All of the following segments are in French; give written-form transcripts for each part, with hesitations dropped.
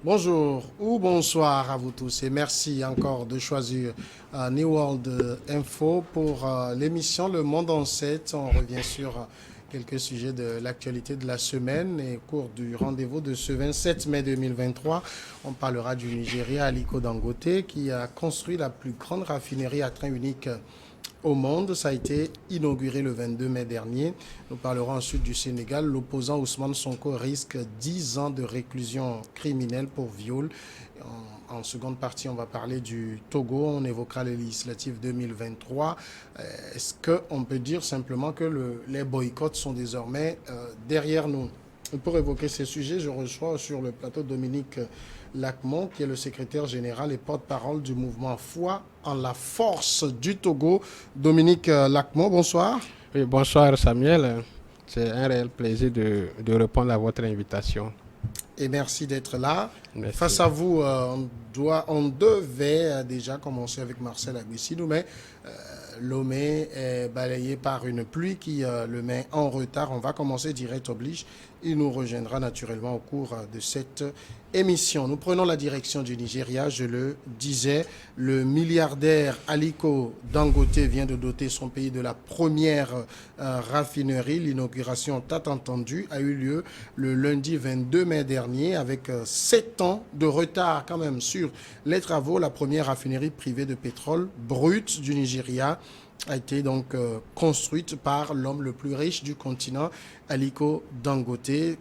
Bonjour ou bonsoir à vous tous et merci encore de choisir New World Info pour l'émission Le Monde en 7. On revient sur quelques sujets de l'actualité de la semaine et au cours du rendez-vous de ce 27 mai 2023, on parlera du Nigeria, Aliko Dangote, qui a construit la plus grande raffinerie à train unique au monde. Ça a été inauguré le 22 mai dernier. Nous parlerons ensuite du Sénégal. L'opposant Ousmane Sonko risque 10 ans de réclusion criminelle pour viol. En seconde partie, on va parler du Togo. On évoquera les législatives 2023. Est-ce qu'on peut dire simplement que les boycotts sont désormais derrière nous? Pour évoquer ces sujets, je reçois sur le plateau Dominique Lacmon, qui est le secrétaire général et porte-parole du mouvement Foi en la force du Togo. Dominique Lacmon, bonsoir. Oui, bonsoir Samuel. C'est un réel plaisir de répondre à votre invitation. Et merci d'être là. Merci. Face à vous, on devait déjà commencer avec Marcel Agbessidou, mais Lomé est balayé par une pluie qui le met en retard. On va commencer direct oblige. Il nous rejoindra naturellement au cours de cette émission. Nous prenons la direction du Nigeria. Je le disais, le milliardaire Aliko Dangote vient de doter son pays de la première raffinerie. L'inauguration, tant entendu, a eu lieu le lundi 22 mai dernier avec 7 ans de retard quand même sur les travaux. La première raffinerie privée de pétrole brut du Nigeria a été donc construite par l'homme le plus riche du continent, Aliko Dangote.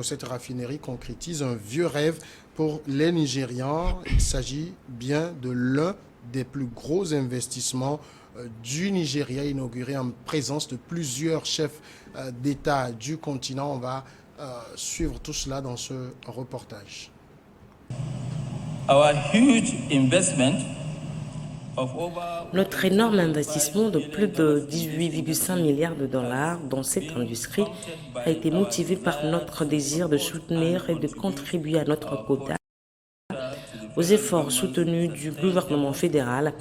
Cette raffinerie concrétise un vieux rêve pour les Nigérians. Il s'agit bien de l'un des plus gros investissements du Nigeria, inauguré en présence de plusieurs chefs d'État du continent. On va suivre tout cela dans ce reportage. Our huge investment. Notre énorme investissement de plus de 18,5 milliards de dollars dans cette industrie a été motivé par notre désir de soutenir et de contribuer à notre quota aux efforts soutenus du gouvernement fédéral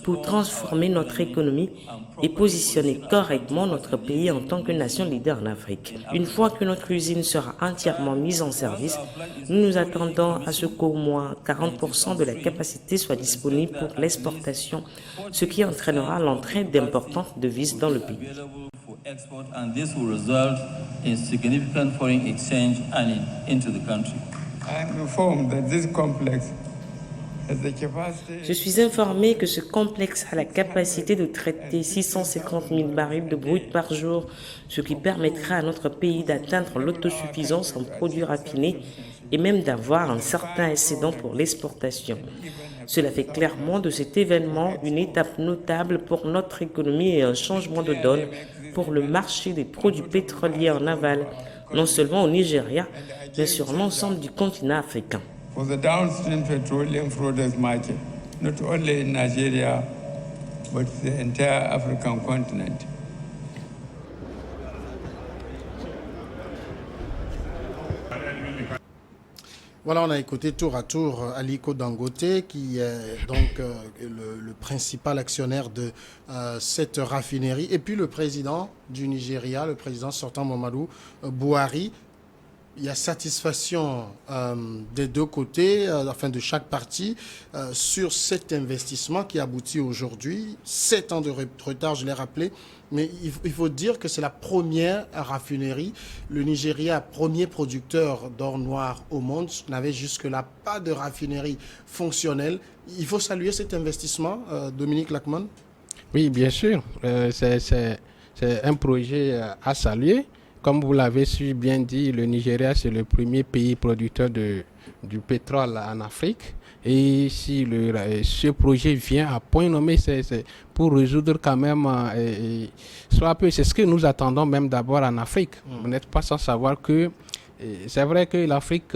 pour transformer notre économie et positionner correctement notre pays en tant que nation leader en Afrique. Une fois que notre usine sera entièrement mise en service, nous nous attendons à ce qu'au moins 40% de la capacité soit disponible pour l'exportation, ce qui entraînera l'entrée d'importantes devises dans le pays. Je suis informé que ce complexe a la capacité de traiter 650 000 barils de brut par jour, ce qui permettra à notre pays d'atteindre l'autosuffisance en produits raffinés et même d'avoir un certain excédent pour l'exportation. Cela fait clairement de cet événement une étape notable pour notre économie et un changement de donne pour le marché des produits pétroliers en aval, non seulement au Nigeria, mais sur l'ensemble du continent africain. For the downstream petroleum products market, not only in Nigeria, but the entire African continent. Voilà, on a écouté tour à tour Aliko Dangote, qui est donc le principal actionnaire de cette raffinerie, et puis le président du Nigeria, le président sortant Mamadou Buhari. Il y a satisfaction des deux côtés, de chaque partie, sur cet investissement qui aboutit aujourd'hui. 7 ans de retard, je l'ai rappelé, mais il faut dire que c'est la première raffinerie. Le Nigeria, premier producteur d'or noir au monde, n'avait jusque-là pas de raffinerie fonctionnelle. Il faut saluer cet investissement, Dominique Lacmon. Oui, bien sûr, c'est un projet à saluer. Comme vous l'avez su bien dit, le Nigeria, c'est le premier pays producteur du pétrole en Afrique. Et si ce projet vient à point nommé, c'est pour résoudre quand même, soit peu, c'est ce que nous attendons même d'abord en Afrique. Vous n'êtes pas sans savoir que c'est vrai que l'Afrique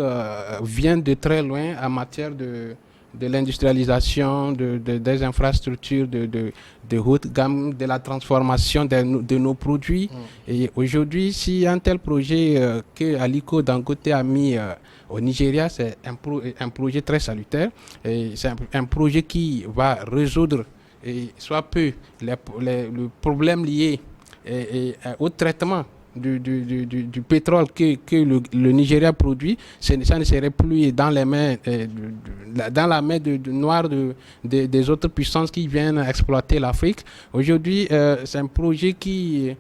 vient de très loin en matière de l'industrialisation, des infrastructures de haute gamme, de la transformation de nos produits. Et aujourd'hui, si un tel projet que Aliko Dangote a mis au Nigeria, c'est un projet très salutaire. C'est un projet qui va résoudre soit peu le problème lié au traitement du pétrole que le Nigeria produit, ça ne serait plus dans les mains, dans la main noire des autres puissances qui viennent exploiter l'Afrique. Aujourd'hui, c'est un projet qui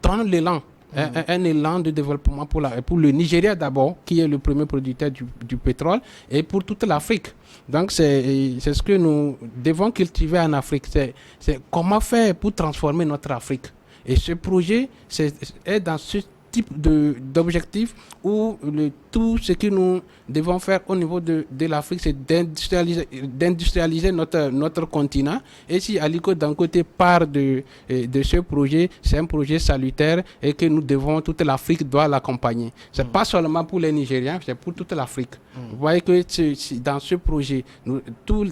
donne l'élan. Un élan de développement pour le Nigeria d'abord, qui est le premier producteur du pétrole, et pour toute l'Afrique. Donc, c'est ce que nous devons cultiver en Afrique. C'est comment faire pour transformer notre Afrique. Et ce projet est dans ce type d'objectif où tout ce que nous devons faire au niveau de l'Afrique, c'est d'industrialiser notre continent. Et si Aliko Dangote part de ce projet, c'est un projet salutaire et que nous devons, toute l'Afrique doit l'accompagner. C'est pas seulement pour les Nigériens, c'est pour toute l'Afrique. Vous voyez que dans ce projet, tous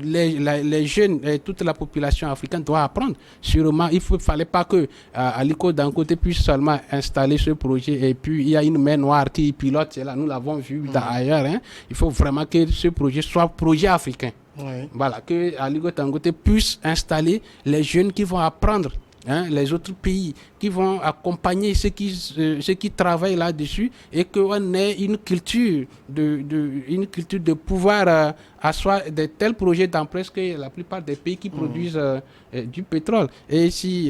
les jeunes et toute la population africaine doit apprendre. Sûrement, il ne fallait pas que Aliko Dangote puisse seulement installer ce projet et puis il y a une main noire qui pilote, c'est là, nous l'avons vu ailleurs. Hein. Il faut vraiment que ce projet soit projet africain. Oui. Voilà, que Aliko Dangote puisse installer les jeunes qui vont apprendre. Hein, les autres pays qui vont accompagner ceux qui travaillent là-dessus et qu'on ait une culture de pouvoir asseoir de tels projets d'ampleur que la plupart des pays qui produisent du pétrole. Et si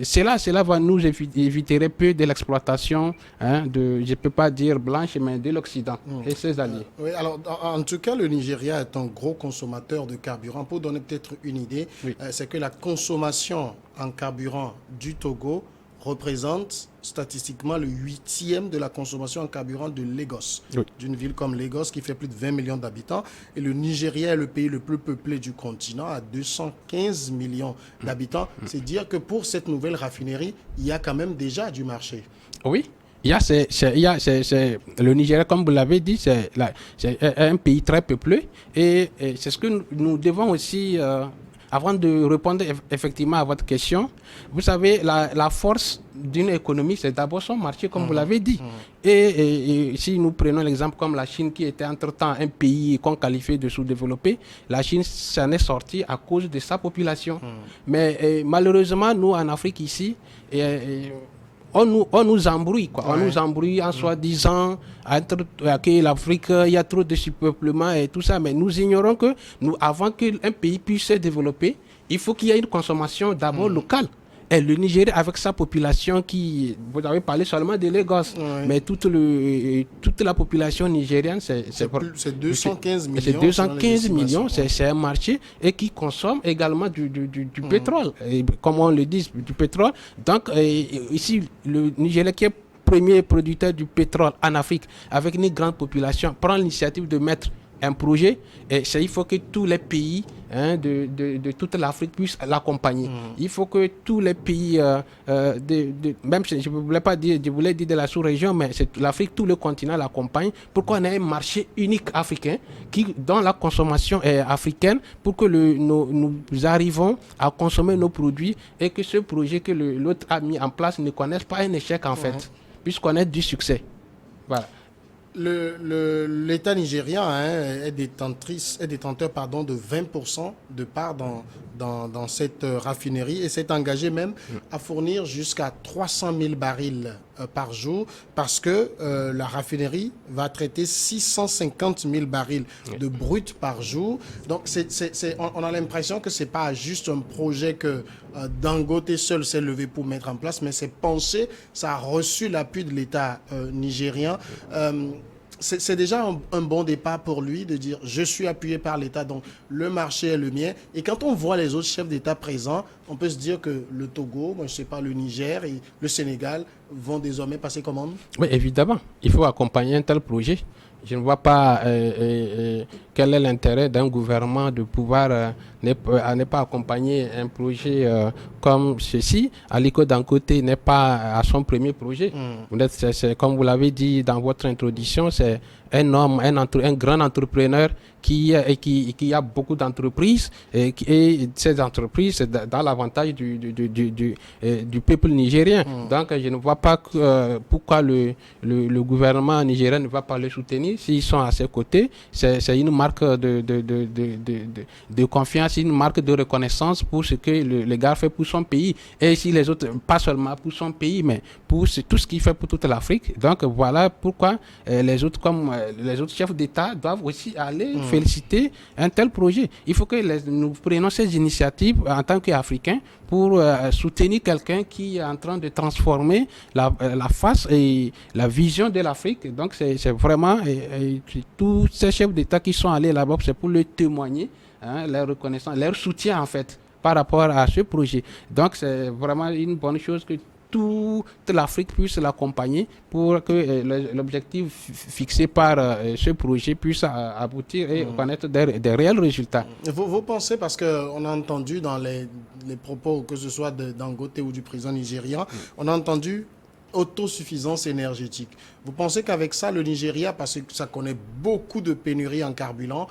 cela va nous éviter peu de l'exploitation je ne peux pas dire blanche, mais de l'Occident et ses alliés. Oui, alors en tout cas, le Nigeria est un gros consommateur de carburant. Pour donner peut-être une idée, c'est que la consommation en carburant du Togo représente statistiquement le 8e de la consommation en carburant de Lagos, d'une ville comme Lagos qui fait plus de 20 millions d'habitants. Et le Nigeria est le pays le plus peuplé du continent, à 215 millions d'habitants. C'est dire que pour cette nouvelle raffinerie, il y a quand même déjà du marché. Oui. Le Nigeria, comme vous l'avez dit, c'est un pays très peuplé et c'est ce que nous devons aussi... Avant de répondre effectivement à votre question, vous savez, la force d'une économie, c'est d'abord son marché, comme vous l'avez dit. Et si nous prenons l'exemple comme la Chine, qui était entre-temps un pays qu'on qualifiait de sous-développé, la Chine s'en est sortie à cause de sa population. Mais malheureusement, nous, en Afrique ici, on nous embrouille, quoi. On nous embrouille en soi-disant que l'Afrique, il y a trop de surpeuplement et tout ça. Mais nous ignorons que avant qu'un pays puisse se développer, il faut qu'il y ait une consommation d'abord locale. Et le Nigeria, avec sa population vous avez parlé seulement de Lagos, mais toute la population nigérienne, c'est 215 millions. C'est 215 millions, c'est un marché et qui consomme également du pétrole, et, comme on le dit, du pétrole. Donc, ici, le Nigeria qui est premier producteur du pétrole en Afrique, avec une grande population, prend l'initiative de mettre un projet, et il faut que tous les pays de toute l'Afrique puissent l'accompagner. Il faut que tous les pays, même je ne voulais pas dire, je voulais dire de la sous-région, mais c'est l'Afrique, tout le continent l'accompagne pour qu'on ait un marché unique africain dont la consommation est africaine, pour que nous arrivons à consommer nos produits et que ce projet que l'autre a mis en place ne connaisse pas un échec en fait, puisqu'on ait du succès. Voilà. L'État nigérien est détenteur de 20% de part dans cette raffinerie et s'est engagé même à fournir jusqu'à 300 000 barils par jour parce que la raffinerie va traiter 650 000 barils de brut par jour. Donc on a l'impression que ce n'est pas juste un projet que Dangote seul s'est levé pour mettre en place, mais c'est pensé, ça a reçu l'appui de l'État nigérien. C'est déjà un bon départ pour lui de dire je suis appuyé par l'État, donc le marché est le mien. Et quand on voit les autres chefs d'État présents, on peut se dire que le Togo, je ne sais pas, le Niger et le Sénégal vont désormais passer commande. Oui, évidemment. Il faut accompagner un tel projet. Je ne vois pas quel est l'intérêt d'un gouvernement de pouvoir ne pas accompagner un projet comme ceci. Aliko Dangote n'est pas à son premier projet. Comme vous l'avez dit dans votre introduction, c'est un homme, un grand entrepreneur qui a beaucoup d'entreprises et ces entreprises, c'est dans l'avantage du peuple nigérien. Donc, je ne vois pas pourquoi le gouvernement nigérien ne va pas les soutenir. S'ils sont à ses côtés, c'est une marque de confiance, une marque de reconnaissance pour ce que le gars fait pour son pays. Et si les autres, pas seulement pour son pays, mais pour tout ce qu'il fait pour toute l'Afrique. Donc, voilà pourquoi les autres chefs d'État doivent aussi aller féliciter un tel projet. Il faut que nous prenions ces initiatives en tant qu'Africains pour soutenir quelqu'un qui est en train de transformer la face et la vision de l'Afrique. Donc, c'est vraiment tous ces chefs d'État qui sont allés là-bas, c'est pour leur témoigner, leur reconnaissance, leur soutien en fait par rapport à ce projet. Donc, c'est vraiment une bonne chose que toute l'Afrique puisse l'accompagner pour que l'objectif fixé par ce projet puisse aboutir et connaître des réels résultats. Vous pensez, parce qu'on a entendu dans les propos, que ce soit de Dangote ou du président nigérian, on a entendu autosuffisance énergétique. Vous pensez qu'avec ça, le Nigeria, parce que ça connaît beaucoup de pénuries en carburant,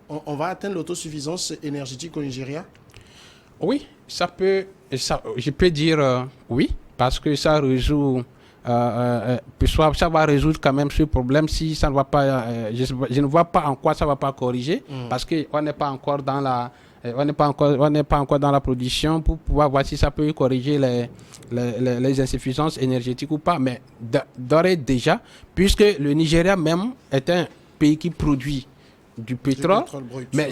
on va atteindre l'autosuffisance énergétique au Nigeria? Oui, je peux dire oui, parce que ça résout, ça va résoudre quand même ce problème si ça ne va pas, je ne vois pas en quoi ça ne va pas corriger, parce qu'on n'est pas encore dans la production pour pouvoir voir si ça peut corriger les insuffisances énergétiques ou pas, mais d'ores et déjà, puisque le Nigeria même est un pays qui produit du pétrole brut, mais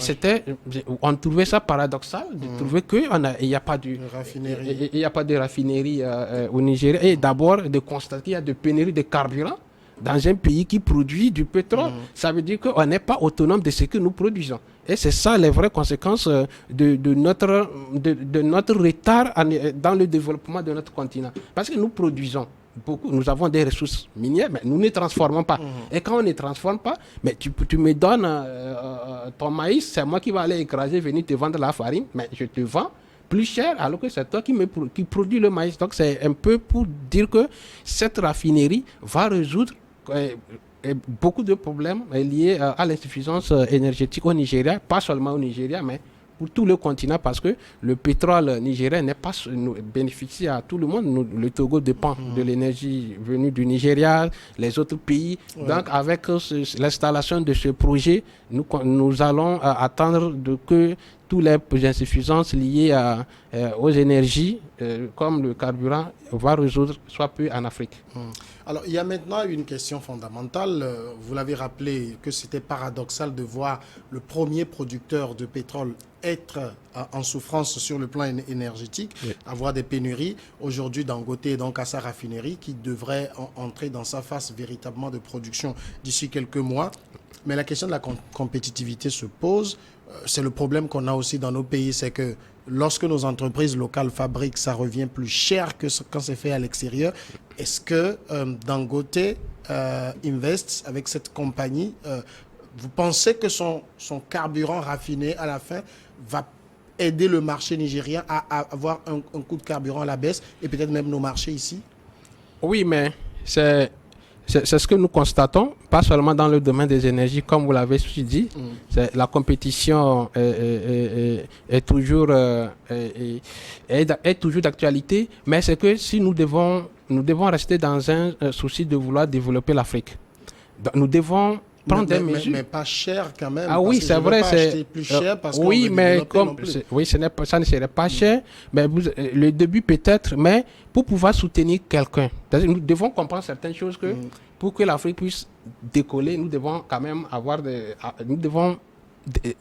on trouvait ça paradoxal de trouver qu'il n'y a pas de raffinerie au Nigeria, et d'abord de constater qu'il y a de pénurie de carburant dans un pays qui produit du pétrole. Ça veut dire qu'on n'est pas autonome de ce que nous produisons. Et c'est ça les vraies conséquences de notre retard dans le développement de notre continent. Parce que nous produisons beaucoup, nous avons des ressources minières, mais nous ne transformons pas. Et quand on ne transforme pas, mais tu me donnes ton maïs, c'est moi qui vais aller écraser, venir te vendre la farine, mais je te vends plus cher alors que c'est toi qui produis le maïs. Donc c'est un peu pour dire que cette raffinerie va résoudre beaucoup de problèmes liés à l'insuffisance énergétique au Nigeria, pas seulement au Nigeria, mais pour tout le continent, parce que le pétrole nigérien n'est pas bénéficie à tout le monde. Le Togo dépend de l'énergie venue du Nigeria, les autres pays. Donc, avec l'installation de ce projet, nous allons attendre que toutes les insuffisances liées aux énergies, comme le carburant, va résoudre soit peu en Afrique. Alors, il y a maintenant une question fondamentale. Vous l'avez rappelé que c'était paradoxal de voir le premier producteur de pétrole être en souffrance sur le plan énergétique, avoir des pénuries. Aujourd'hui, Dangote est donc à sa raffinerie qui devrait entrer dans sa phase véritablement de production d'ici quelques mois. Mais la question de la compétitivité se pose. C'est le problème qu'on a aussi dans nos pays, c'est que lorsque nos entreprises locales fabriquent, ça revient plus cher que quand c'est fait à l'extérieur. Est-ce que Dangote Invest, avec cette compagnie, vous pensez que son carburant raffiné à la fin va aider le marché nigérien à avoir un coût de carburant à la baisse et peut-être même nos marchés ici? Oui, mais c'est ce que nous constatons, pas seulement dans le domaine des énergies, comme vous l'avez dit. La compétition est toujours d'actualité, mais c'est que si nous devons rester dans un souci de vouloir développer l'Afrique. Nous devons prendre des mesures. Mais pas cher quand même. Ah oui, c'est vrai. C'est plus cher parce qu'on oui, mais ça ne serait pas cher. Mais le début peut-être, mais pour pouvoir soutenir quelqu'un, nous devons comprendre certaines choses que pour que l'Afrique puisse décoller, nous devons quand même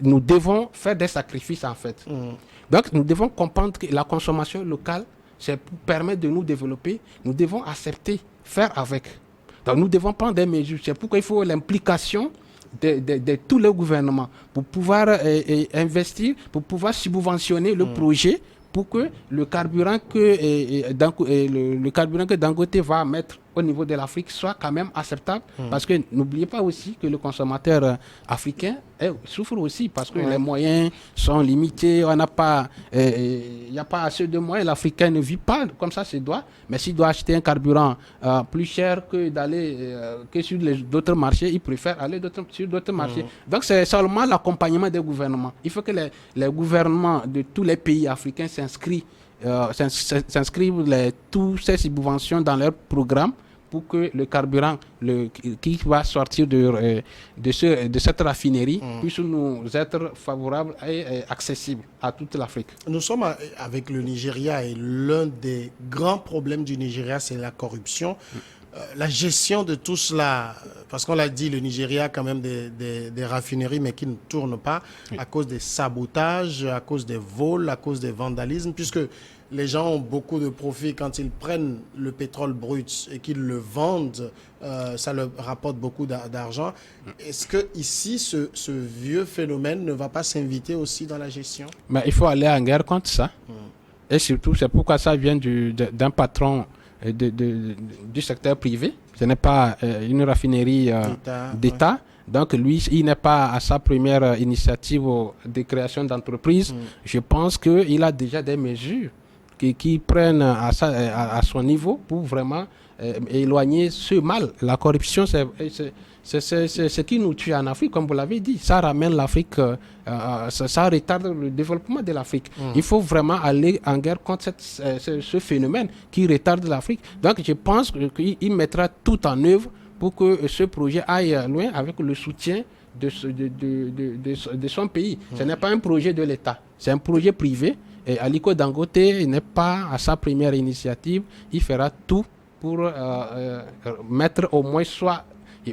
nous devons faire des sacrifices en fait. Donc nous devons comprendre que la consommation locale, c'est pour permettre de nous développer. Nous devons accepter, faire avec. Donc nous devons prendre des mesures. C'est pourquoi il faut l'implication de tous les gouvernements pour pouvoir investir, pour pouvoir subventionner le projet pour que le carburant que Dangote va mettre au niveau de l'Afrique soit quand même acceptable. Parce que n'oubliez pas aussi que le consommateur africain souffre aussi parce que les moyens sont limités. On n'a pas, il n'y a pas assez de moyens. L'Africain ne vit pas comme ça, se doit. Mais s'il doit acheter un carburant plus cher que d'aller que sur d'autres marchés, il préfère aller sur d'autres marchés. Donc c'est seulement l'accompagnement des gouvernements. Il faut que les gouvernements de tous les pays africains s'inscrivent toutes ces subventions dans leur programme pour que le carburant qui va sortir de cette raffinerie puisse nous être favorable et accessible à toute l'Afrique. Nous sommes avec le Nigeria et l'un des grands problèmes du Nigeria, c'est la corruption. La gestion de tout cela, parce qu'on l'a dit, le Nigeria a quand même des raffineries, mais qui ne tournent pas à cause des sabotages, à cause des vols, à cause des vandalismes, puisque les gens ont beaucoup de profit quand ils prennent le pétrole brut et qu'ils le vendent, ça leur rapporte beaucoup d'argent. Est-ce que ici, ce vieux phénomène ne va pas s'inviter aussi dans la gestion? Mais il faut aller en guerre contre ça. Et surtout, c'est pourquoi ça vient d'un patron du secteur privé. Ce n'est pas une raffinerie d'État. Donc lui, il n'est pas à sa première initiative de création d'entreprise. Je pense qu'il a déjà des mesures qui prennent à son niveau pour vraiment éloigner ce mal. La corruption, c'est ce qui nous tue en Afrique, comme vous l'avez dit. Ça ramène l'Afrique, ça retarde le développement de l'Afrique. Il faut vraiment aller en guerre contre ce phénomène qui retarde l'Afrique. Donc je pense qu'il mettra tout en œuvre pour que ce projet aille loin avec le soutien de son pays. Ce n'est pas un projet de l'État, c'est un projet privé. Et Aliko Dangote n'est pas à sa première initiative. Il fera tout pour mettre au moins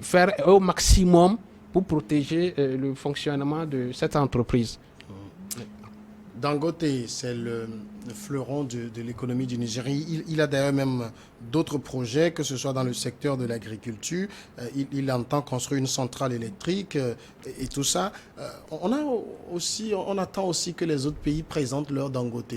faire au maximum pour protéger le fonctionnement de cette entreprise. Dangote, c'est le fleuron de l'économie du Nigeria. Il a d'ailleurs même d'autres projets, que ce soit dans le secteur de l'agriculture. Il entend construire une centrale électrique et tout ça. On attend aussi que les autres pays présentent leur Dangote,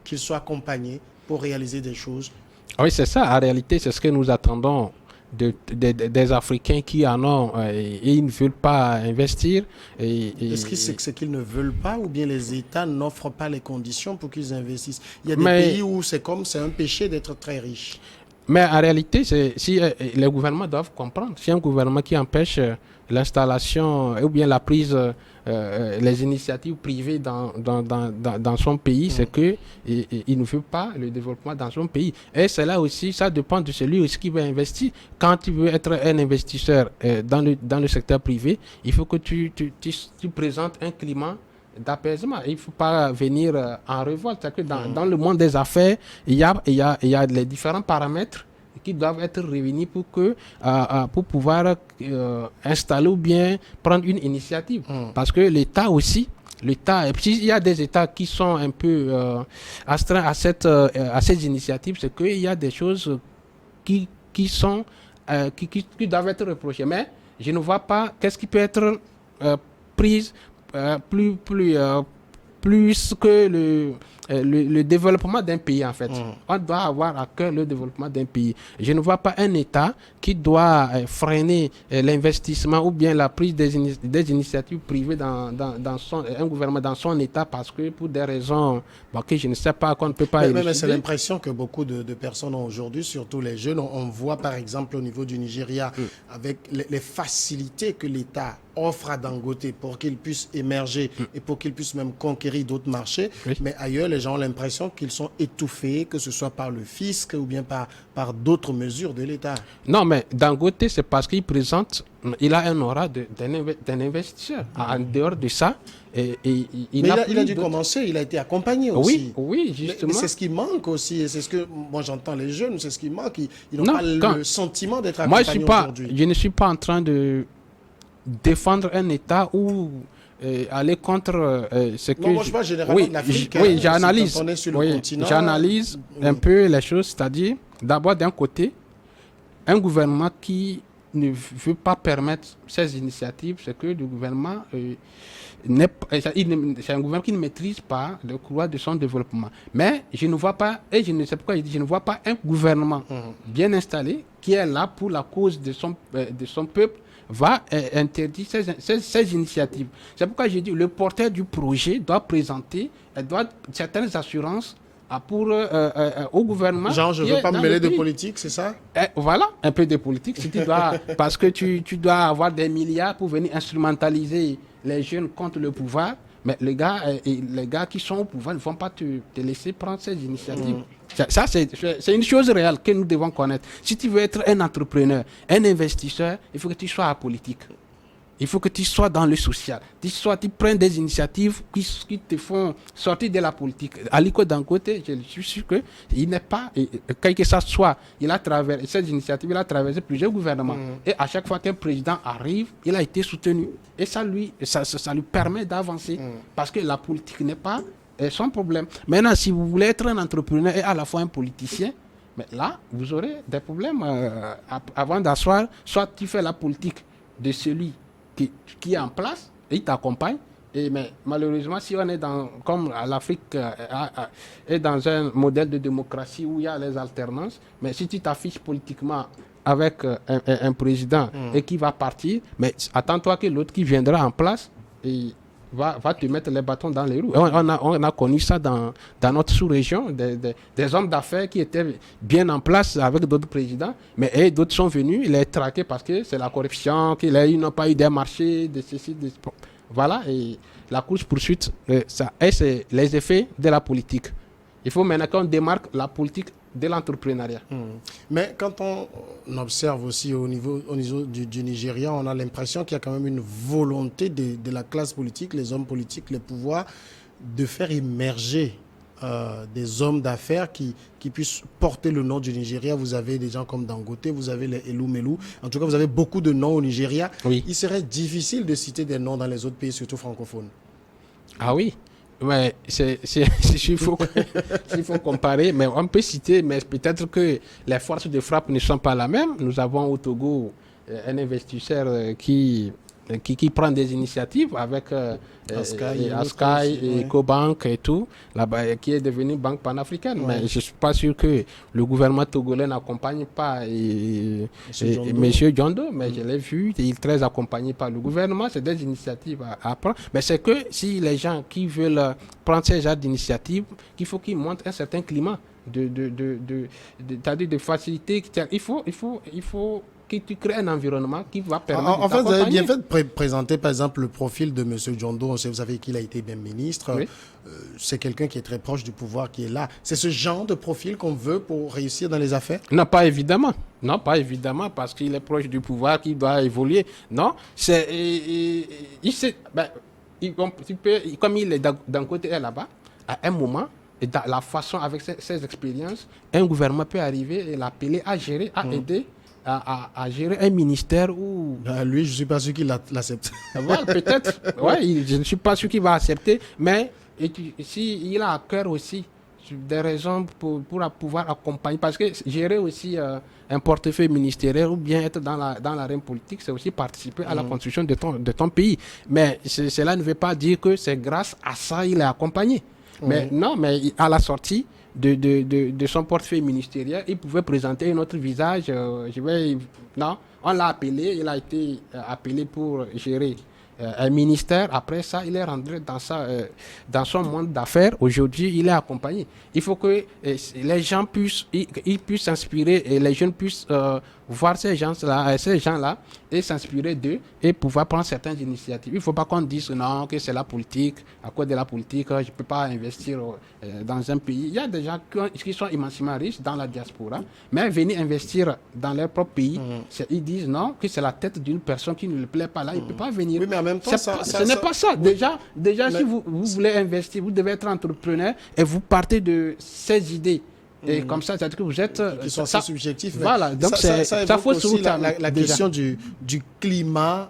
qu'ils soient accompagnés pour réaliser des choses. Oui, c'est ça. En réalité, c'est ce que nous attendons des Africains qui en ont et ils ne veulent pas investir. Est-ce que c'est qu'ils ne veulent pas ou bien les États n'offrent pas les conditions pour qu'ils investissent? Il y a des pays où c'est un péché d'être très riche. Mais en réalité, si les gouvernements doivent comprendre, si un gouvernement qui empêche l'installation ou bien la prise, les initiatives privées dans son pays, c'est que il ne veut pas le développement dans son pays. Et c'est là aussi, ça dépend de celui aussi qui veut investir. Quand tu veux être un investisseur dans le secteur privé, il faut que tu présentes un climat d'apaisement. Il ne faut pas venir en révolte. C'est-à-dire que dans le monde des affaires, il y a les différents paramètres qui doivent être réunis pour pouvoir installer ou bien prendre une initiative. Parce que l'État aussi, et puis il y a des États qui sont un peu astreints à ces initiatives, c'est qu'il y a des choses qui doivent être reprochées. Mais je ne vois pas qu'est-ce qui peut être prise plus que le développement d'un pays, en fait. On doit avoir à cœur le développement d'un pays. Je ne vois pas un État qui doit freiner l'investissement ou bien la prise des initiatives privées dans un gouvernement, dans son État, parce que pour des raisons que je ne sais pas, qu'on ne peut pas élucider. Mais c'est l'impression que beaucoup de personnes ont aujourd'hui, surtout les jeunes. On voit par exemple au niveau du Nigeria, avec les facilités que l'État offre à Dangote pour qu'il puisse émerger et pour qu'il puisse même conquérir d'autres marchés. Mais ailleurs, les gens ont l'impression qu'ils sont étouffés, que ce soit par le fisc ou bien par d'autres mesures de l'État. Non, mais Dangote, c'est parce il a un aura d'un investisseur. En dehors de ça, il a dû commencer, il a été accompagné aussi. Oui, justement. Mais c'est ce qui manque aussi, et c'est ce que moi j'entends les jeunes, c'est ce qui manque. Ils n'ont pas le sentiment d'être accompagnés aujourd'hui. Je ne suis pas en train de défendre un État ou aller contre ce que... Non, moi je parle généralement de l'Afrique. Oui, j'analyse un peu les choses, c'est-à-dire, d'abord d'un côté, un gouvernement qui ne veut pas permettre ces initiatives, c'est que le gouvernement c'est un gouvernement qui ne maîtrise pas le couloir de son développement. Mais je ne vois pas, et je ne sais pourquoi je ne vois pas un gouvernement bien installé qui est là pour la cause de son peuple va interdire ces initiatives. C'est pourquoi j'ai dit le porteur du projet doit présenter certaines assurances au gouvernement. Genre, je ne veux pas me mêler de politique, c'est ça? Voilà, un peu de politique. Si tu dois, parce que tu dois avoir des milliards pour venir instrumentaliser les jeunes contre le pouvoir. Mais les gars qui sont au pouvoir ne vont pas te laisser prendre ces initiatives. Ça, c'est une chose réelle que nous devons connaître. Si tu veux être un entrepreneur, un investisseur, il faut que tu sois apolitique. Il faut que tu sois dans le social. Tu prennes des initiatives qui te font sortir de la politique. Aliko Dangote, je suis sûr qu'il n'est pas, quel que ça soit, il a traversé ces initiatives, il a traversé plusieurs gouvernements. Et à chaque fois qu'un président arrive, il a été soutenu. Et ça lui permet d'avancer. Parce que la politique n'est pas son problème. Maintenant, si vous voulez être un entrepreneur et à la fois un politicien, mais là, vous aurez des problèmes avant d'asseoir. Soit tu fais la politique de celui qui est en place, et il t'accompagne. Mais malheureusement, si on est comme l'Afrique est dans un modèle de démocratie où il y a les alternances, mais si tu t'affiches politiquement avec un président et qui va partir, mais attends-toi que l'autre qui viendra en place va te mettre les bâtons dans les roues. On a connu ça dans notre sous-région, des hommes d'affaires qui étaient bien en place avec d'autres présidents, mais d'autres sont venus, ils les traqués parce que c'est la corruption, ils n'ont pas eu des marchés, de ceci, de cela. Voilà, et la course-poursuite, c'est les effets de la politique. Il faut maintenant qu'on démarque la politique de l'entrepreneuriat. Mais quand on observe aussi au niveau du Nigeria, on a l'impression qu'il y a quand même une volonté de la classe politique, les hommes politiques, les pouvoirs, de faire émerger des hommes d'affaires qui puissent porter le nom du Nigeria. Vous avez des gens comme Dangote, vous avez les Elumelu. En tout cas, vous avez beaucoup de noms au Nigeria. Oui. Il serait difficile de citer des noms dans les autres pays, surtout francophones. Ah oui. Ouais, s'il faut comparer, mais on peut citer, mais peut-être que les forces de frappe ne sont pas la même. Nous avons au Togo un investisseur qui prend des initiatives avec Askai et EcoBank et tout, là-bas, qui est devenu banque panafricaine. Ouais. Mais je ne suis pas sûr que le gouvernement togolais n'accompagne pas M. Djondo, mais je l'ai vu, il est très accompagné par le gouvernement. C'est des initiatives à prendre. Mais c'est que si les gens qui veulent prendre ces genres d'initiatives, qu'il faut qu'ils montrent un certain climat de facilité. Il faut que tu crées un environnement qui va permettre en fait, vous avez bien fait de présenter, par exemple, le profil de M. Djondo. Vous savez qu'il a été bien ministre. Oui. C'est quelqu'un qui est très proche du pouvoir, qui est là. C'est ce genre de profil qu'on veut pour réussir dans les affaires? Non, pas évidemment. Non, pas évidemment, parce qu'il est proche du pouvoir, qu'il doit évoluer. Non, comme il est d'un côté et là-bas, à un moment, et dans la façon, avec ses expériences, un gouvernement peut arriver et l'appeler à gérer, à aider, à gérer un ministère où... lui, je ne suis pas sûr qu'il l'accepte. Voilà, peut-être. Ouais, je ne suis pas sûr qu'il va accepter, mais il a à cœur aussi des raisons pour pouvoir accompagner. Parce que gérer aussi un portefeuille ministériel ou bien être dans l'arène politique, c'est aussi participer à la construction de ton pays. Mais cela ne veut pas dire que c'est grâce à ça qu'il est accompagné. Mais non, mais à la sortie de son portefeuille ministériel, il pouvait présenter un autre visage. Non, on l'a appelé, il a été appelé pour gérer un ministère. Après ça, il est rentré dans son monde d'affaires. Aujourd'hui, il est accompagné. Il faut que les gens puissent s'inspirer et les jeunes puissent voir ces gens-là et s'inspirer d'eux et pouvoir prendre certaines initiatives. Il ne faut pas qu'on dise non, que c'est la politique. À cause de la politique, je ne peux pas investir dans un pays. Il y a des gens qui sont immensément riches dans la diaspora, mais venir investir dans leur propre pays, ils disent non, que c'est la tête d'une personne qui ne lui plaît pas là, il ne peut pas venir. Oui, mais en même temps, ce n'est pas ça. Déjà si vous voulez investir, vous devez être entrepreneur et vous partez de ces idées Et comme ça, c'est-à-dire que vous êtes... Qui sont assez subjectifs. Voilà, donc ça évoque faut aussi la question du climat,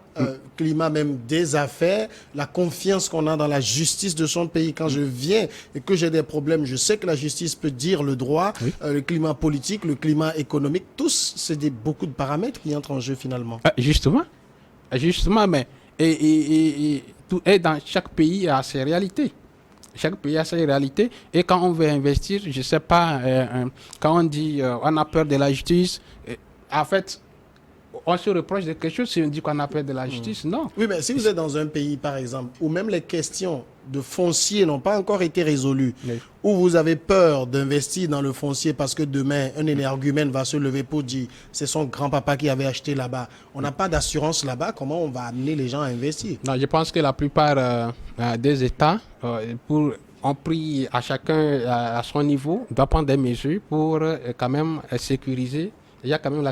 climat même des affaires, la confiance qu'on a dans la justice de son pays. Quand je viens et que j'ai des problèmes, je sais que la justice peut dire le droit, le climat politique, le climat économique, tous, c'est beaucoup de paramètres qui entrent en jeu finalement. Justement, mais tout est dans chaque pays a ses réalités. Chaque pays a ses réalités. Et quand on veut investir, je ne sais pas, quand on dit on a peur de la justice, en fait, on se reproche de quelque chose si on dit qu'on a peur de la justice. Non. Oui, mais si vous êtes dans un pays, par exemple, où même les questions de foncier n'ont pas encore été résolues, où vous avez peur d'investir dans le foncier parce que demain, un énergumène va se lever pour dire c'est son grand-papa qui avait acheté là-bas. On n'a pas d'assurance là-bas. Comment on va amener les gens à investir? Non, je pense que la plupart des États ont pris à chacun à son niveau, doit prendre des mesures pour quand même sécuriser. Il y a quand même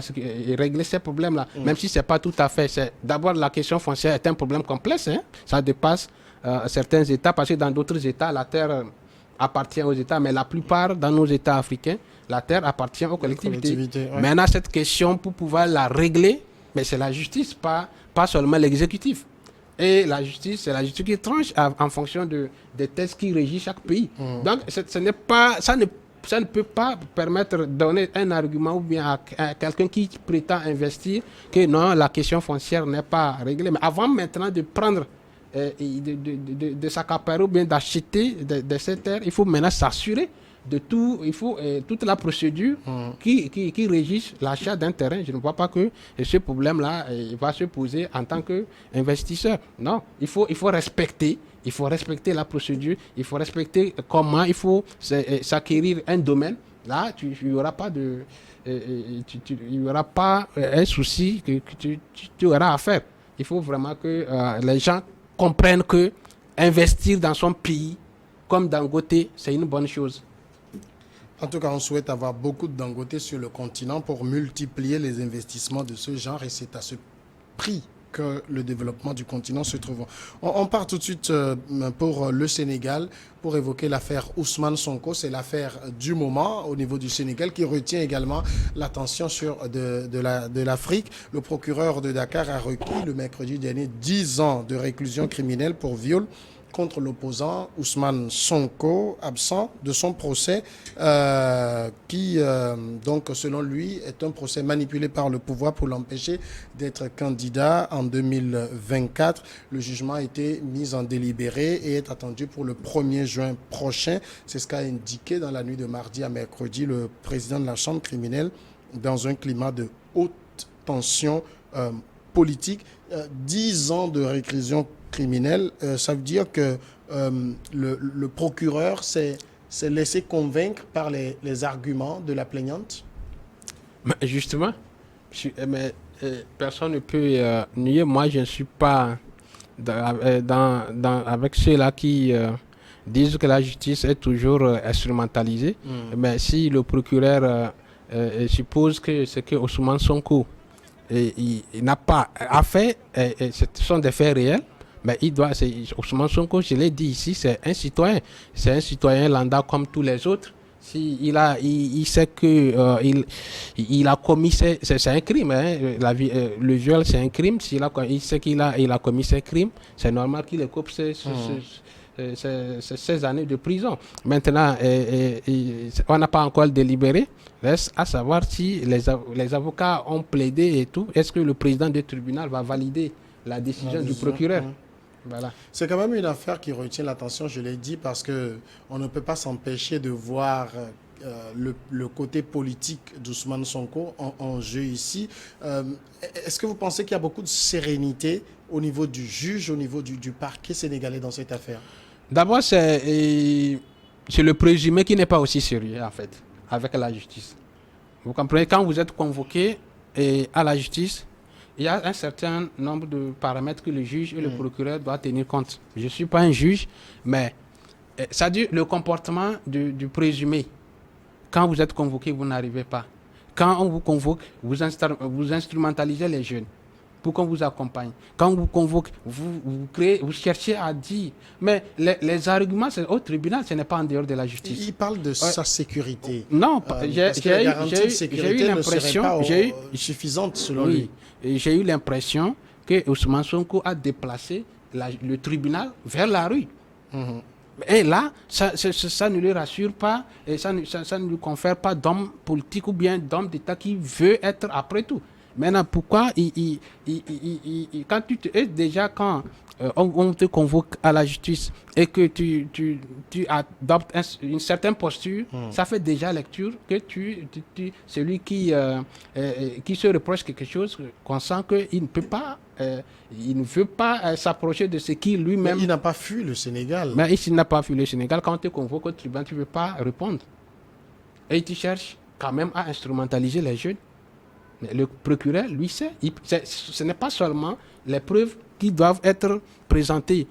régler ces problèmes-là, même si ce n'est pas tout à fait. D'abord, la question foncière est un problème complexe. Hein? Ça dépasse certains États, parce que dans d'autres États, la terre appartient aux États, mais la plupart, dans nos États africains, la terre appartient aux collectivités. Ouais. Maintenant, cette question, pour pouvoir la régler, mais c'est la justice, pas seulement l'exécutif. Et la justice, c'est la justice qui tranche en fonction des textes qui régissent chaque pays. Donc, ça ne peut pas permettre de donner un argument ou bien à quelqu'un qui prétend investir que non, la question foncière n'est pas réglée. Mais avant maintenant de prendre, de s'accaparer ou bien d'acheter de ces terres, il faut maintenant s'assurer de tout. Il faut toute la procédure qui régisse l'achat d'un terrain. Je ne vois pas que ce problème-là va se poser en tant qu'investisseur. Non, il faut respecter. Il faut respecter la procédure, il faut respecter comment il faut s'acquérir un domaine. Là, il n'y aura pas un souci que tu auras à faire. Il faut vraiment que les gens comprennent que investir dans son pays, comme Dangote, c'est une bonne chose. En tout cas, on souhaite avoir beaucoup de Dangote sur le continent pour multiplier les investissements de ce genre, et c'est à ce prix que le développement du continent se trouve. On part tout de suite pour le Sénégal pour évoquer l'affaire Ousmane Sonko. C'est l'affaire du moment au niveau du Sénégal qui retient également l'attention de l'Afrique. Le procureur de Dakar a requis le mercredi dernier 10 ans de réclusion criminelle pour viol contre l'opposant Ousmane Sonko, absent de son procès, qui, donc, selon lui, est un procès manipulé par le pouvoir pour l'empêcher d'être candidat en 2024. Le jugement a été mis en délibéré et est attendu pour le 1er juin prochain. C'est ce qu'a indiqué dans la nuit de mardi à mercredi le président de la Chambre criminelle dans un climat de haute tension politique. 10 ans de réclusion criminelle, ça veut dire que le procureur s'est laissé convaincre par les arguments de la plaignante? Justement, personne ne peut nier. Moi, je ne suis pas avec ceux-là qui disent que la justice est toujours instrumentalisée. Mais si le procureur suppose que c'est que Ousmane Sonko il n'a pas fait, ce sont des faits réels. Mais Ousmane Sonko, je l'ai dit ici, c'est un citoyen lambda comme tous les autres. Il sait que il a commis, c'est un crime, hein. Le viol c'est un crime. Il sait qu'il a commis ce crime, c'est normal qu'il écope ces 16 années de prison. Maintenant, on n'a pas encore délibéré. Reste à savoir si les avocats ont plaidé et tout. Est-ce que le président du tribunal va valider la décision du procureur? Voilà. C'est quand même une affaire qui retient l'attention, je l'ai dit, parce qu'on ne peut pas s'empêcher de voir le côté politique d'Ousmane Sonko en jeu ici. Est-ce que vous pensez qu'il y a beaucoup de sérénité au niveau du juge, au niveau du parquet sénégalais dans cette affaire? D'abord, c'est le présumé qui n'est pas aussi sérieux, en fait, avec la justice. Vous comprenez, quand vous êtes convoqué à la justice, il y a un certain nombre de paramètres que le juge et le procureur doivent tenir compte. Je ne suis pas un juge, mais ça dit le comportement du présumé. Quand vous êtes convoqué, vous n'arrivez pas. Quand on vous convoque, vous instrumentalisez les jeunes. pour qu'on vous accompagne. Quand on vous convoque, vous cherchez à dire. Mais les arguments, c'est au tribunal, ce n'est pas en dehors de la justice. Il parle de sa sécurité. Non, parce que la garantie de sécurité ne serait pas suffisante selon lui. J'ai eu l'impression que Ousmane Sonko a déplacé le tribunal vers la rue. Et là, ça ne lui rassure pas, et ça ne lui confère pas d'homme politique ou bien d'homme d'État qui veut être après tout. Maintenant, pourquoi quand on te convoque à la justice et que tu adoptes une certaine posture, ça fait déjà lecture que celui qui se reproche quelque chose, qu'on sent qu'il ne peut pas, il ne veut pas s'approcher de ce qui lui-même... Mais il n'a pas fui le Sénégal. Mais s'il n'a pas fui le Sénégal, quand on te convoque au tribunal, tu ne veux pas répondre. Et tu cherches quand même à instrumentaliser les jeunes. Le procureur, lui, sait. Ce n'est pas seulement les preuves qui doivent être présentées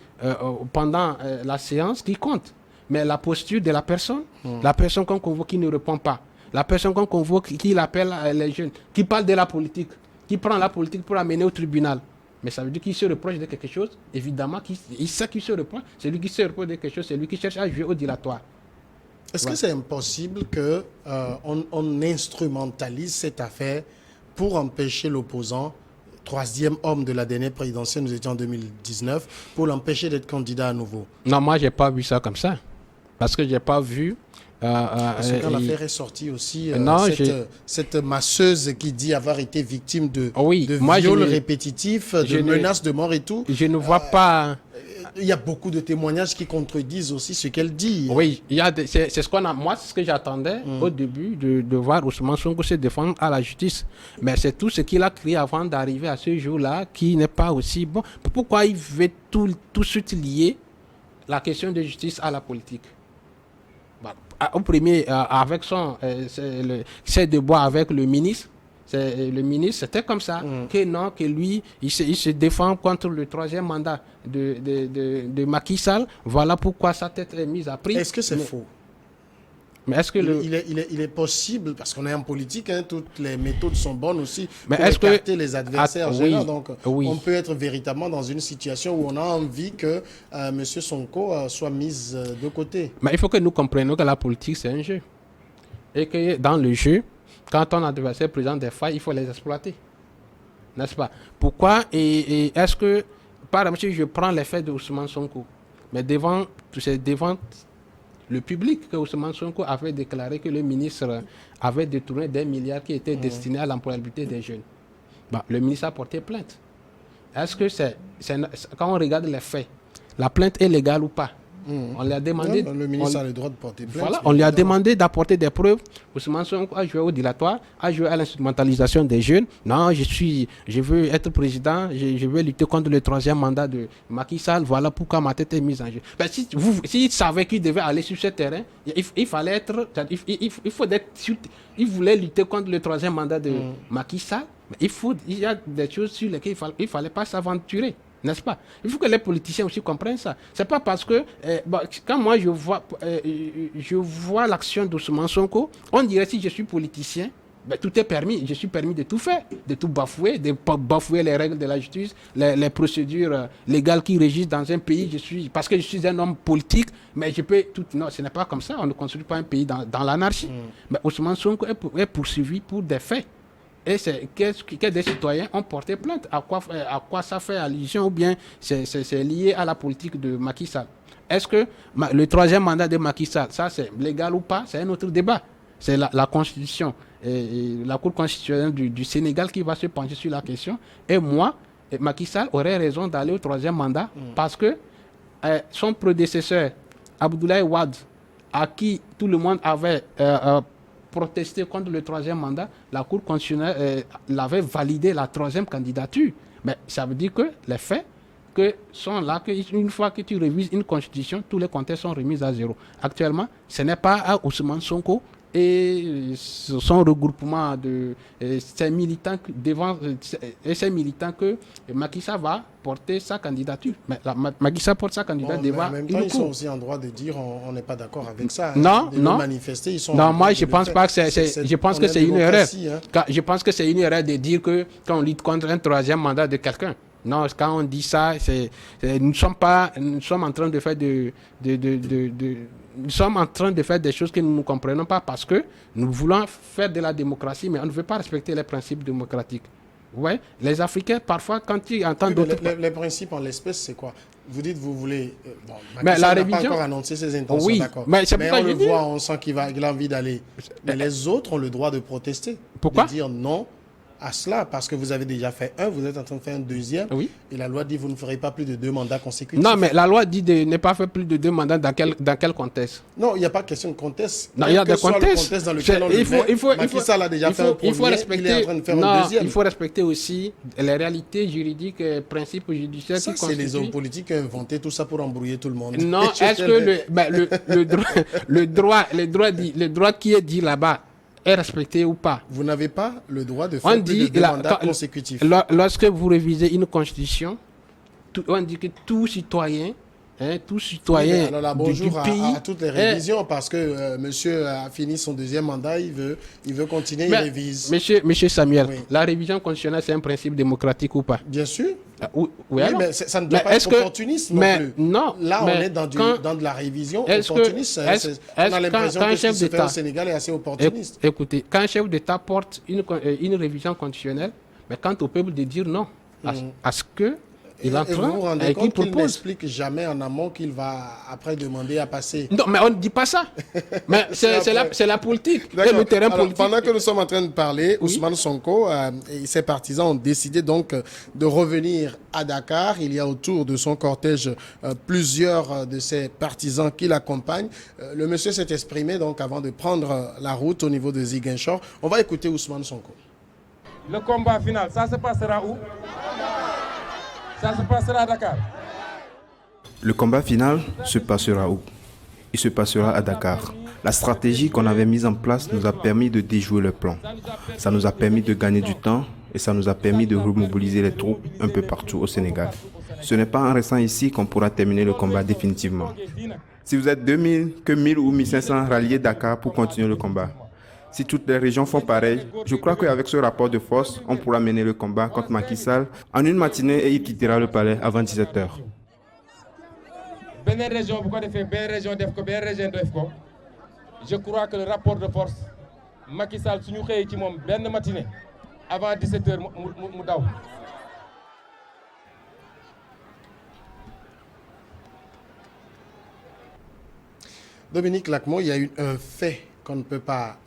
pendant la séance qui comptent, mais la posture de la personne, la personne qu'on convoque qui ne répond pas, la personne qu'on convoque qui appelle les jeunes, qui parle de la politique, qui prend la politique pour amener au tribunal. Mais ça veut dire qu'il se reproche de quelque chose. Évidemment, il sait qu'il se reproche. C'est lui qui se reproche de quelque chose, c'est lui qui cherche à jouer au dilatoire. Est-ce que c'est impossible qu'on instrumentalise cette affaire pour empêcher l'opposant, troisième homme de la dernière présidentielle, nous étions en 2019, pour l'empêcher d'être candidat à nouveau? Non, moi, je n'ai pas vu ça comme ça. Parce que je n'ai pas vu... Parce que quand l'affaire est sortie aussi, cette masseuse qui dit avoir été victime de viols répétitifs, de menaces de mort et tout... Je ne vois pas... Il y a beaucoup de témoignages qui contredisent aussi ce qu'elle dit. Oui, c'est ce qu'on a. Moi, c'est ce que j'attendais au début de voir Ousmane Sonko se défendre à la justice. Mais c'est tout ce qu'il a créé avant d'arriver à ce jour-là qui n'est pas aussi bon. Pourquoi il veut tout de suite lier la question de justice à la politique? Au premier, avec ses déboires avec le ministre. Le ministre, c'était comme ça, que lui, il se défend contre le troisième mandat de Macky Sall. Voilà pourquoi sa tête est mise à prix. Est-ce que c'est faux? Mais est-ce que il est possible, parce qu'on est en politique, toutes les méthodes sont bonnes aussi mais pour écarter les adversaires. Donc, oui. On peut être véritablement dans une situation où on a envie que M. Sonko soit mis de côté. Mais il faut que nous comprenions que la politique, c'est un jeu. Et que dans le jeu, quand ton adversaire présente des failles, il faut les exploiter. N'est-ce pas? Pourquoi? Et est-ce que, par exemple, si je prends les faits de Ousmane Sonko, mais devant le public, que Ousmane Sonko avait déclaré que le ministre avait détourné des milliards qui étaient destinés à l'employabilité des jeunes. Le ministre a porté plainte. Est-ce que quand on regarde les faits, la plainte est légale ou pas? On lui a demandé. Le ministre a le droit de porter plainte. Voilà, on lui a demandé d'apporter des preuves. Ousmane Sonko a joué au dilatoire, a joué à l'instrumentalisation des jeunes. Non, je veux être président, je veux lutter contre le troisième mandat de Macky Sall. Voilà pourquoi ma tête est mise en jeu. S'il savait qu'il devait aller sur ce terrain, il fallait être. Il voulait lutter contre le troisième mandat de Macky Sall. Mais il y a des choses sur lesquelles il ne fallait pas s'aventurer. N'est-ce pas? Il faut que les politiciens aussi comprennent ça. C'est pas parce que quand moi je vois l'action d'Ousmane Sonko, on dirait si je suis politicien, tout est permis. Je suis permis de tout faire, de tout bafouer, de bafouer les règles de la justice, les procédures légales qui régissent dans un pays. Parce que je suis un homme politique, mais je peux tout. Non, ce n'est pas comme ça. On ne construit pas un pays dans l'anarchie. Mais Ousmane Sonko est poursuivi pour des faits. Et c'est que des citoyens ont porté plainte. À quoi ça fait allusion, ou bien c'est lié à la politique de Macky Sall? Est-ce que le troisième mandat de Macky Sall, ça c'est légal ou pas? C'est un autre débat. C'est la Constitution, et la Cour constitutionnelle du Sénégal qui va se pencher sur la question. Et moi, Macky Sall aurait raison d'aller au troisième mandat parce que son prédécesseur, Abdoulaye Wade, à qui tout le monde avait protester contre le troisième mandat, la Cour constitutionnelle l'avait validé la troisième candidature. Mais ça veut dire que les faits sont là, qu'une fois que tu révises une constitution, tous les comptes sont remis à zéro. Actuellement, ce n'est pas à Ousmane Sonko et son regroupement de ces militants ces militants que Macky Sall va porter sa candidature. Mais Macky Sall porte sa candidature devant en même temps, ils sont aussi en droit de dire on n'est pas d'accord avec ça. Non, de non. Manifester, ils sont non, moi je pense pas que je pense que c'est une erreur. Hein. Je pense que c'est une erreur de dire que quand on lutte contre un troisième mandat de quelqu'un. Non, quand on dit ça, nous sommes en train de faire nous sommes en train de faire des choses que nous ne comprenons pas parce que nous voulons faire de la démocratie, mais on ne veut pas respecter les principes démocratiques. Ouais, les Africains, parfois, quand ils entendent d'autres... Les principes en l'espèce, c'est quoi? Vous dites, vous voulez... mais la n'a révision... pas encore annoncé ses intentions, oui, d'accord. mais on le voit, on sent qu'il a envie d'aller. Mais les autres ont le droit de protester. Pourquoi? De dire non à cela, parce que vous avez déjà fait un, vous êtes en train de faire un deuxième, oui. Et la loi dit que vous ne ferez pas plus de 2 mandats consécutifs. Non, mais la loi dit de ne pas faire plus de 2 mandats dans quel contexte? Non, il n'y a pas de question de contexte. Non, il y a des contextes. Dans lequel on Macky Sall a déjà fait un premier, il est en train de faire un deuxième. Il faut respecter aussi les réalités juridiques, les principes judiciaires qui constituent... C'est les hommes politiques qui ont inventé tout ça pour embrouiller tout le monde. Non, est-ce que le droit qui est dit là-bas est respecté ou pas? Vous n'avez pas le droit de faire plus de 2 mandats consécutifs. Lorsque vous révisez une constitution, on dit que tout citoyen oui, alors là, bonjour du pays à toutes les révisions, parce que monsieur a fini son 2e mandat, il veut continuer, il révise. Monsieur Samuel, oui. La révision constitutionnelle, c'est un principe démocratique ou pas? Bien sûr. Oui, mais ça ne doit pas être opportuniste non plus. Non, là, on est dans de la révision opportuniste. On a l'impression que ce qui se fait au Sénégal est assez opportuniste. Écoutez, quand un chef d'État porte une révision constitutionnelle, mais quand au peuple de dire non, à ce que il et vous vous rendez compte qu'il propose. n'explique jamais en amont qu'il va après demander à passer. Non, mais on ne dit pas ça. Mais c'est la politique. Et le terrain politique. Pendant que nous sommes en train de parler, Ousmane Sonko et ses partisans ont décidé donc de revenir à Dakar. Il y a autour de son cortège plusieurs de ses partisans qui l'accompagnent. Le monsieur s'est exprimé donc avant de prendre la route au niveau de Ziguinchor. On va écouter Ousmane Sonko. Le combat final, ça se passera où? Ça se passera à Dakar. Le combat final se passera où? Il se passera à Dakar. La stratégie qu'on avait mise en place nous a permis de déjouer le plan. Ça nous a permis de gagner du temps et ça nous a permis de remobiliser les troupes un peu partout au Sénégal. Ce n'est pas en restant ici qu'on pourra terminer le combat définitivement. Si vous êtes 2000, que 1000 ou 1500 ralliés Dakar pour continuer le combat. Si toutes les régions font pareil, je crois qu'avec ce rapport de force, on pourra mener le combat contre Macky Sall en une matinée et il quittera le palais avant 17h. Je crois que le rapport de force, Macky Sall, si nous avons une matinée avant 17h, Dominique Lacmo, il y a eu un fait qu'on ne peut pas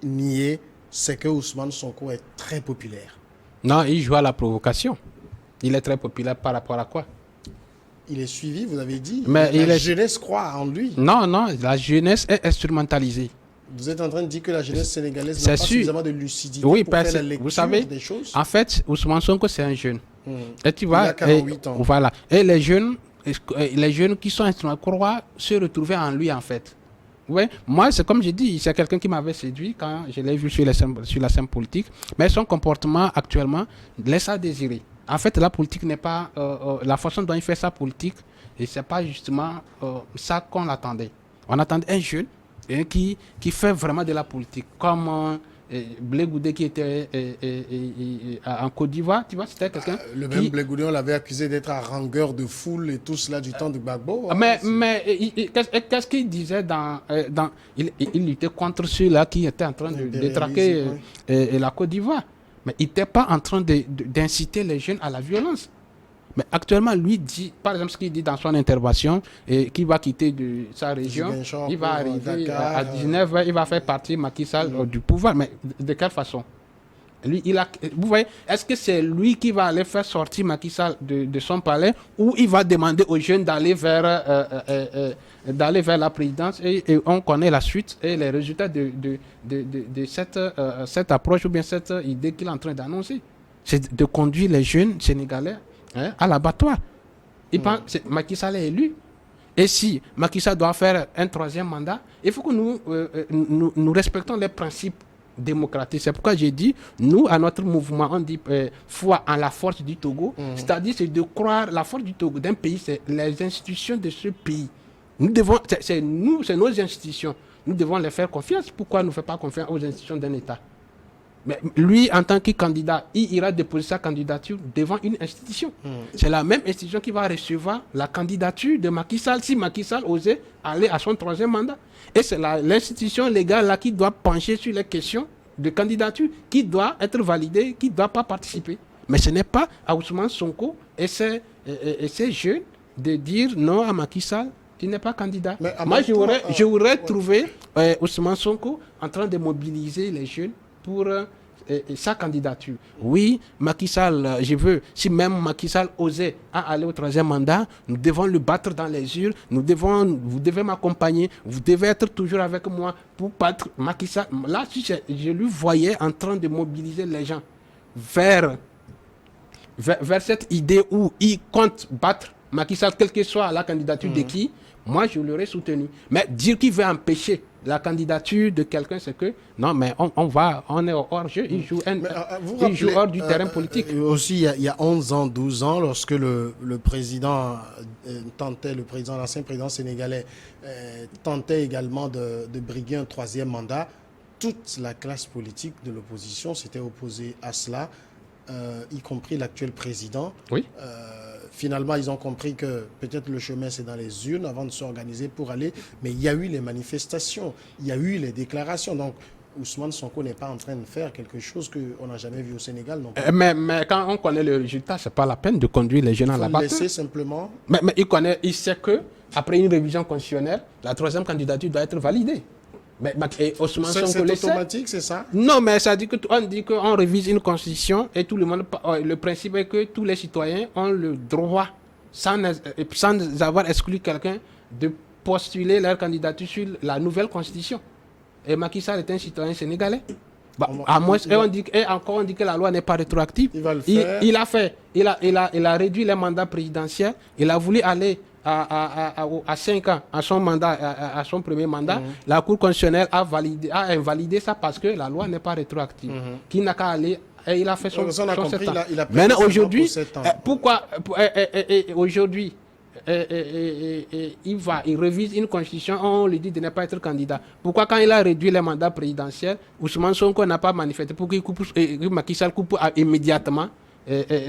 nier, c'est que Ousmane Sonko est très populaire. Non, il joue à la provocation. Il est très populaire par rapport à quoi? Il est suivi, vous avez dit. Mais la jeunesse croit en lui. Non, la jeunesse est instrumentalisée. Vous êtes en train de dire que la jeunesse sénégalaise n'a pas suffisamment de lucidité pour faire la lecture vous savez, des choses. En fait, Ousmane Sonko, c'est un jeune. Et tu vois, il a 48 ans. Voilà. Et les jeunes qui sont instrumentaux croient se retrouver en lui, en fait. Ouais, moi, c'est comme j'ai dit, c'est quelqu'un qui m'avait séduit quand je l'ai vu sur la scène politique. Mais son comportement actuellement laisse à désirer. En fait, la politique n'est pas la façon dont il fait sa politique, et c'est pas justement ça qu'on attendait. On attendait un jeune qui fait vraiment de la politique, comme Blé Goudé qui était en Côte d'Ivoire, tu vois, c'était quelqu'un. Le même Blé Goudé, on l'avait accusé d'être un rangueur de foule et tout cela du temps de Gbagbo. Mais qu'est-ce qu'il disait il luttait contre ceux-là qui étaient en train de détraquer la Côte d'Ivoire. Mais il n'était pas en train d'inciter les jeunes à la violence. Mais actuellement, lui dit, par exemple, ce qu'il dit dans son intervention, qu'il va quitter sa région, il va arriver Dakar, à 19h, il va faire partie Macky Sall du pouvoir. Mais de quelle façon? Lui, vous voyez, est-ce que c'est lui qui va aller faire sortir Macky Sall de son palais, ou il va demander aux jeunes d'aller vers la présidence, et on connaît la suite et les résultats de cette approche ou bien cette idée qu'il est en train d'annoncer. C'est de conduire les jeunes sénégalais à l'abattoir. Macky Sall est élu. Et si Macky Sall doit faire un troisième mandat, il faut que nous respectons les principes démocratiques. C'est pourquoi j'ai dit, nous, à notre mouvement, on dit foi en la force du Togo. C'est-à-dire, c'est de croire la force du Togo, d'un pays, c'est les institutions de ce pays. Nous devons, c'est nos institutions. Nous devons les faire confiance. Pourquoi ne faire pas confiance aux institutions d'un État? Mais lui, en tant que candidat, il ira déposer sa candidature devant une institution. C'est la même institution qui va recevoir la candidature de Macky Sall si Macky Sall osait aller à son troisième mandat. Et c'est l'institution légale là qui doit pencher sur les questions de candidature, qui doit être validée, qui ne doit pas participer. Mais ce n'est pas à Ousmane Sonko et ces jeunes de dire non à Macky Sall. Tu n'es pas candidat. Moi, j'aurais trouvé Ousmane Sonko en train de mobiliser les jeunes pour sa candidature. Oui, Macky Sall, si même Macky Sall osait aller au troisième mandat, nous devons le battre dans les urnes, vous devez m'accompagner, vous devez être toujours avec moi pour battre Macky Sall. Là, si je lui voyais en train de mobiliser les gens vers cette idée où il compte battre Macky Sall, quelle que soit la candidature de qui, moi je l'aurais soutenu. Mais dire qu'il veut empêcher la candidature de quelqu'un, c'est que non, mais on est hors jeu, il joue hors du terrain politique. Aussi, il y a 11 ans, 12 ans, lorsque le président l'ancien président sénégalais tentait également de briguer un troisième mandat, toute la classe politique de l'opposition s'était opposée à cela, y compris l'actuel président. Oui. Finalement, ils ont compris que peut-être le chemin, c'est dans les urnes avant de s'organiser pour aller. Mais il y a eu les manifestations, il y a eu les déclarations. Donc, Ousmane Sonko n'est pas en train de faire quelque chose qu'on n'a jamais vu au Sénégal. Non plus. Mais quand on connaît le résultat, ce n'est pas la peine de conduire les jeunes à la bataille. Laisser simplement. Mais il sait qu'après une révision constitutionnelle, la troisième candidature doit être validée. C'est automatique, c'est ça? Non, mais ça dit qu'on révise une constitution et tout le monde. Le principe est que tous les citoyens ont le droit, sans avoir exclu quelqu'un, de postuler leur candidature sur la nouvelle constitution. Et Macky Sall est un citoyen sénégalais. On dit que la loi n'est pas rétroactive. Il va le faire. Il a réduit les mandats présidentiels. Il a voulu aller à 5 ans, à son mandat, à son premier mandat. La Cour constitutionnelle a invalidé ça parce que la loi n'est pas rétroactive. Qui n'a qu'à aller, et il a fait son 7 ans. Maintenant, aujourd'hui, pourquoi aujourd'hui il révise une constitution, on lui dit de ne pas être candidat. Pourquoi quand il a réduit les mandats présidentiels, Ousmane Sonko n'a pas manifesté pour que Macky Sall coupe immédiatement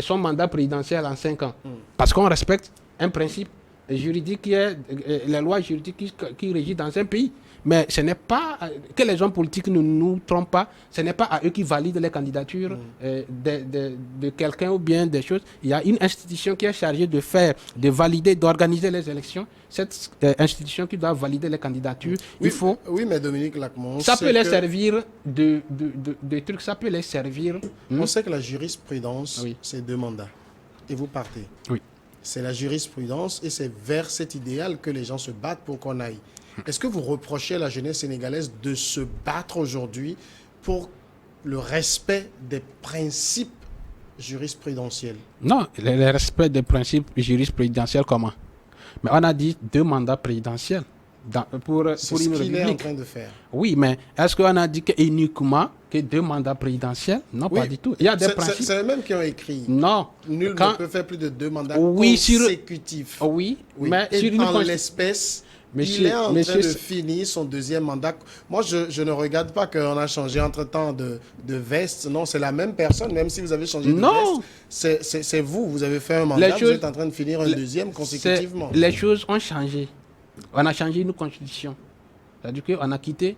son mandat présidentiel en 5 ans? Parce qu'on respecte un principe juridique qui est les lois juridiques qui régissent dans un pays. Mais ce n'est pas que les hommes politiques ne nous trompent pas, ce n'est pas à eux qui valident les candidatures de quelqu'un ou bien des choses. Il y a une institution qui est chargée de valider, d'organiser les élections. Cette institution qui doit valider les candidatures, Oui, mais Dominique Lacmon, ça peut les servir de trucs, ça peut les servir. On sait que la jurisprudence, c'est 2 mandats. Et vous partez. Oui. C'est la jurisprudence et c'est vers cet idéal que les gens se battent pour qu'on aille. Est-ce que vous reprochez à la jeunesse sénégalaise de se battre aujourd'hui pour le respect des principes jurisprudentiels? Non, le respect des principes jurisprudentiels, comment? Mais on a dit 2 mandats présidentiels pour une ce qu'il république. est en train de faire. Oui, mais est-ce qu'on a dit uniquement que 2 mandats présidentiels? Non, pas du tout. Il y a des principes. C'est eux-mêmes qui ont écrit. Non. Nul ne peut faire plus de 2 mandats consécutifs. Oui, mais sur en l'espèce, il est en train de finir son 2e mandat. Moi, je ne regarde pas qu'on a changé entre-temps de veste. Non, c'est la même personne, même si vous avez changé de veste. C'est vous avez fait un mandat, vous êtes en train de finir un 2e consécutivement. Les choses ont changé. On a changé une constitution. C'est-à-dire qu'on a quitté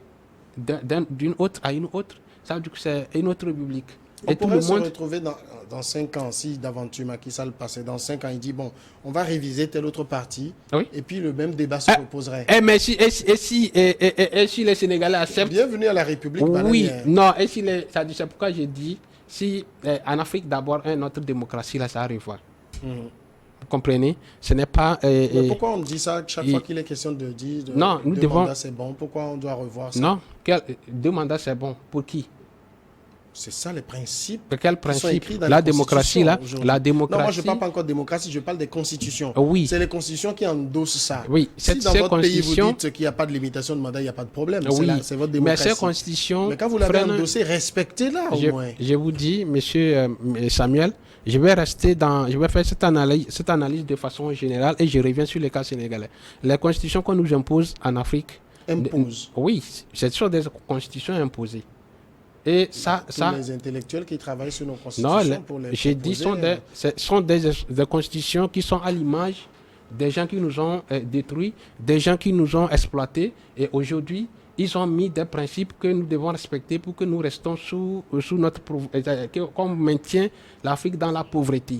d'une autre à une autre. Ça veut dire que c'est une autre république. On pourrait se retrouver dans 5 ans, si d'aventure Macky Sall passait dans 5 ans, il dit, bon, on va réviser tel autre parti, et puis le même débat se reposerait. Mais si les Sénégalais acceptent... Bienvenue à la République bananière. Oui, non, c'est pourquoi j'ai dit, si en Afrique d'abord, notre démocratie, là, ça va revoir. Vous comprenez? Ce n'est pas... mais pourquoi on dit ça chaque fois qu'il est question de dire non, nous 2 devons... mandats c'est bon? Pourquoi on doit revoir ça? Non, 2 mandats c'est bon. Pour qui? C'est ça les principes. Quel qui sont principe? écrits dans La les démocratie, là, constitutions aujourd'hui. la Non, moi je démocratie. ne parle pas encore de démocratie, je parle des constitutions. Oui. C'est les constitutions qui endossent ça. Oui, Si dans ces votre pays vous constitutions- dites qu'il n'y a pas de limitation de mandat, il n'y a pas de problème. Oui, C'est votre mais démocratie. ces constitutions. Mais quand vous l'avez freinent- endossé, respectez-la au moins. Je vous dis, monsieur Samuel, je vais faire cette analyse de façon générale et je reviens sur le cas sénégalais. Les constitutions qu'on nous impose en Afrique. Impose. Oui, ce sont des constitutions imposées. Et ça, Tous les intellectuels qui travaillent sur nos non, constitutions pour les j'ai dit, ce sont des constitutions qui sont à l'image des gens qui nous ont détruits, des gens qui nous ont exploités. Et aujourd'hui, ils ont mis des principes que nous devons respecter pour que nous restons sous notre qu'on maintient l'Afrique dans la pauvreté.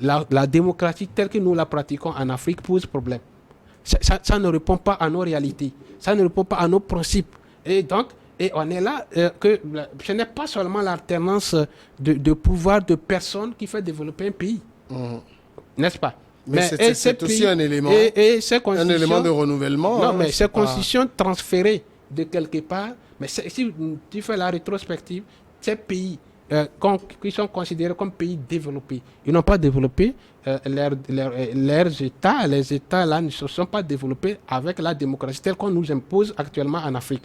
La démocratie telle que nous la pratiquons en Afrique pose problème. Ça ne répond pas à nos réalités, ça ne répond pas à nos principes. Et donc, on est là que ce n'est pas seulement l'alternance de pouvoir de personnes qui fait développer un pays, n'est-ce pas? Mais c'est aussi un élément, un élément de renouvellement. Non, mais ces constitutions transférées de quelque part, mais si tu fais la rétrospective, ces pays qui sont considérés comme pays développés, ils n'ont pas développé leurs États. Les États là ne se sont pas développés avec la démocratie telle qu'on nous impose actuellement en Afrique.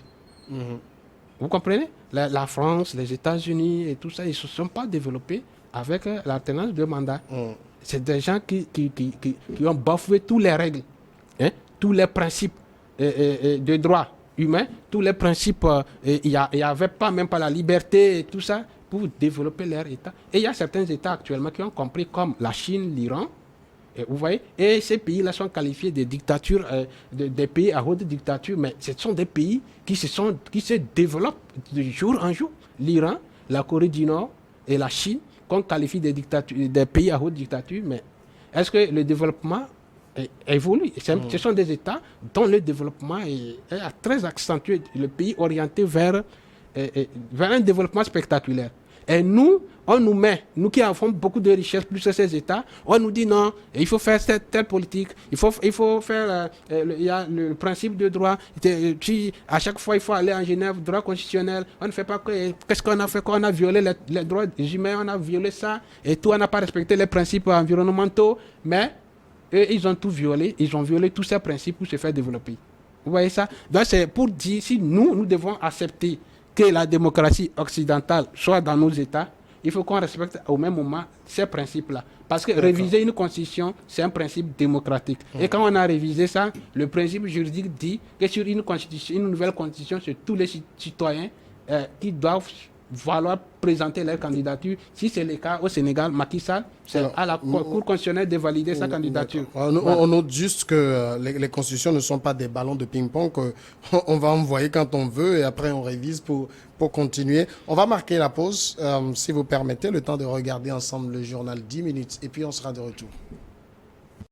Vous comprenez? La France, les États-Unis et tout ça, ils ne se sont pas développés avec l'alternance de mandat. C'est des gens qui ont bafoué toutes les règles, hein, tous les principes de droit humain, tous les principes. Il n'y avait pas même pas la liberté et tout ça pour développer leur État. Et il y a certains États actuellement qui ont compris, comme la Chine, l'Iran. Vous voyez, et ces pays-là sont qualifiés de dictatures, des pays à haute dictature, mais ce sont des pays qui se développent de jour en jour. L'Iran, la Corée du Nord et la Chine, qu'on qualifie des pays à haute dictature, mais est-ce que le développement évolue? Ce sont des États dont le développement est très accentué, le pays orienté vers un développement spectaculaire. Et nous, on nous met, nous qui avons beaucoup de richesses, plus que ces États, on nous dit non, il faut faire telle politique, il faut faire, il y a le principe de droit, à chaque fois il faut aller en Genève, droit constitutionnel, on ne fait pas qu'est-ce qu'on a fait, qu'on a violé les droits humains, on a violé ça, et tout, on n'a pas respecté les principes environnementaux, mais eux, ils ont tout violé, ils ont violé tous ces principes pour se faire développer. Vous voyez ça? Donc c'est pour dire, si nous devons accepter que la démocratie occidentale soit dans nos États, il faut qu'on respecte au même moment ces principes-là. Parce que réviser une constitution, c'est un principe démocratique. Et quand on a révisé ça, le principe juridique dit que sur une nouvelle constitution, c'est tous les citoyens qui doivent vouloir présenter leur candidature. Si c'est le cas au Sénégal, Macky Sall, c'est à la Cour constitutionnelle de valider sa candidature. On note juste que les constitutions ne sont pas des ballons de ping-pong qu'on va envoyer quand on veut et après on révise pour continuer. On va marquer la pause, si vous permettez, le temps de regarder ensemble le journal 10 minutes et puis on sera de retour.